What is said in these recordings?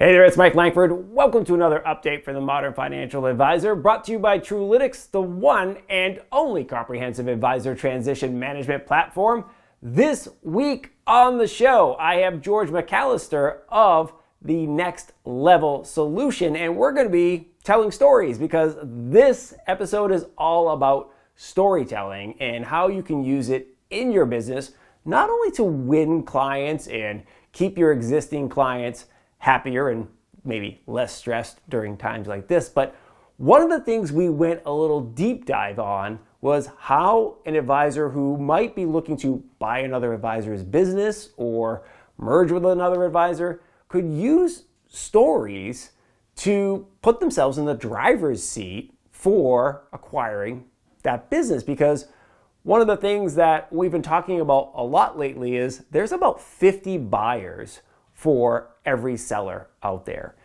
Hey there, it's Mike Langford. Welcome to another update for the Modern Financial Advisor, brought to you by Truelytics, the one and only comprehensive advisor transition management platform. This week on the show, I have George MacAllister of the Next Level Solution, and we're going to be telling stories because this episode is all about storytelling and how you can use it in your business, not only to win clients and keep your existing clients happier and maybe less stressed during times like this. But one of the things we went a little deep dive on was how an advisor who might be looking to buy another advisor's business or merge with another advisor could use stories to put themselves in the driver's seat for acquiring that business. Because one of the things that we've been talking about a lot lately is there's about 50 buyers for every seller out there.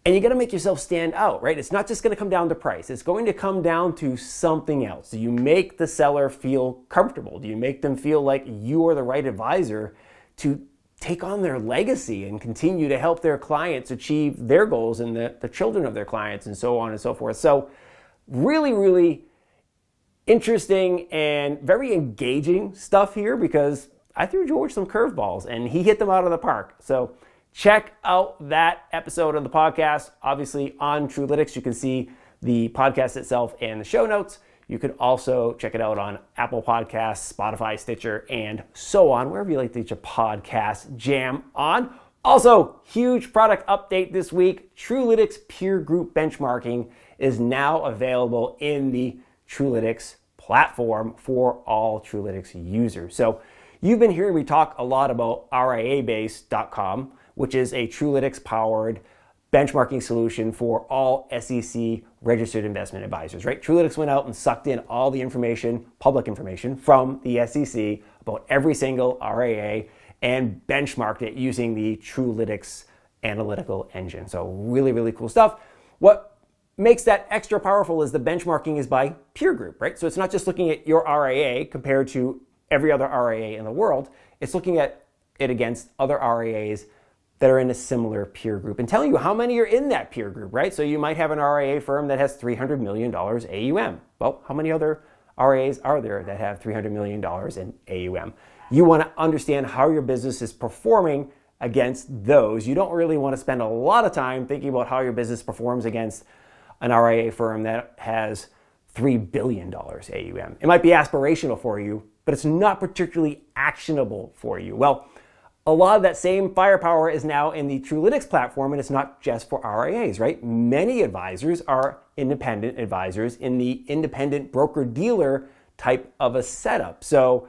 And you got to make yourself stand out, right? It's not just going to come down to price. It's going to come down to something else. Do you make the seller feel comfortable? Do you make them feel like you are the right advisor to take on their legacy and continue to help their clients achieve their goals and the children of their clients and so on and so forth? So really, really interesting and very engaging stuff here because I threw George some curveballs and he hit them out of the park. So check out that episode of the podcast. Obviously on Truelytics, you can see the podcast itself and the show notes. You can also check it out on Apple Podcasts, Spotify, Stitcher, and so on, wherever you like to get your podcast jam on. Also, huge product update this week. Truelytics Peer Group Benchmarking is now available in the Truelytics platform for all Truelytics users. So you've been hearing me talk a lot about RIAbase.com, which is a Truelytics-powered benchmarking solution for all SEC registered investment advisors, right? Truelytics went out and sucked in all the information, public information from the SEC about every single RIA and benchmarked it using the Truelytics analytical engine. So really, really cool stuff. What makes that extra powerful is the benchmarking is by peer group, right? So it's not just looking at your RIA compared to every other RIA in the world. It's looking at it against other RIAs that are in a similar peer group and telling you how many are in that peer group, right? So you might have an RIA firm that has $300 million AUM. Well, how many other RIAs are there that have $300 million in AUM? You want to understand how your business is performing against those. You don't really want to spend a lot of time thinking about how your business performs against an RIA firm that has $3 billion AUM. It might be aspirational for you, but it's not particularly actionable for you. Well, a lot of that same firepower is now in the Truelytics platform, and it's not just for RIAs, right? Many advisors are independent advisors in the independent broker-dealer type of a setup. So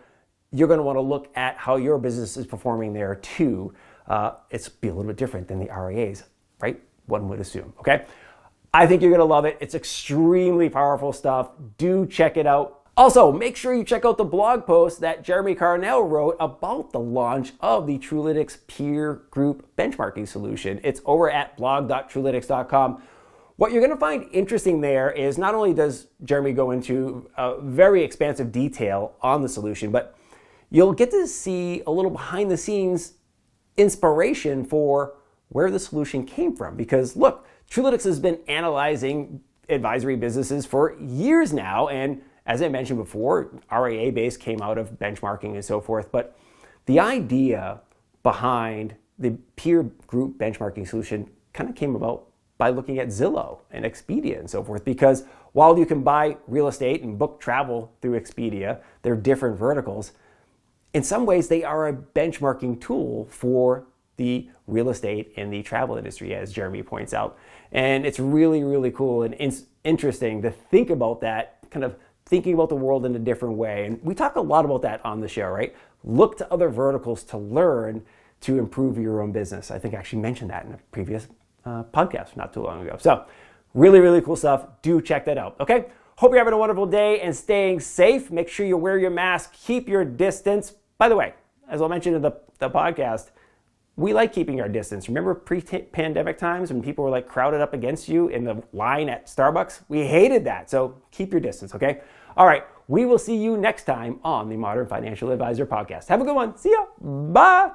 you're going to want to look at how your business is performing there too. It's be a little bit different than the RIAs, right? One would assume, okay? I think you're going to love it. It's extremely powerful stuff. Do check it out. Also, make sure you check out the blog post that Jeremy Carnell wrote about the launch of the Truelytics Peer Group Benchmarking Solution. It's over at blog.truelytics.com. What you're going to find interesting there is not only does Jeremy go into very expansive detail on the solution, but you'll get to see a little behind the scenes inspiration for where the solution came from. Because look, Truelytics has been analyzing advisory businesses for years now, and as I mentioned before, RIAbase came out of benchmarking and so forth, but the idea behind the peer group benchmarking solution kind of came about by looking at Zillow and Expedia and so forth, because while you can buy real estate and book travel through Expedia, they're different verticals. In some ways, they are a benchmarking tool for the real estate and the travel industry, as Jeremy points out. And it's really, really cool and interesting to think about that, kind of thinking about the world in a different way. And we talk a lot about that on the show, right? Look to other verticals to learn to improve your own business. I think I actually mentioned that in a previous podcast not too long ago. So really, really cool stuff. Do check that out, okay? Hope you're having a wonderful day and staying safe. Make sure you wear your mask, keep your distance. By the way, as I mentioned in the podcast, we like keeping our distance. Remember pre-pandemic times when people were like crowded up against you in the line at Starbucks? We hated that. So keep your distance, okay? All right, we will see you next time on the Modern Financial Advisor podcast. Have a good one. See ya. Bye.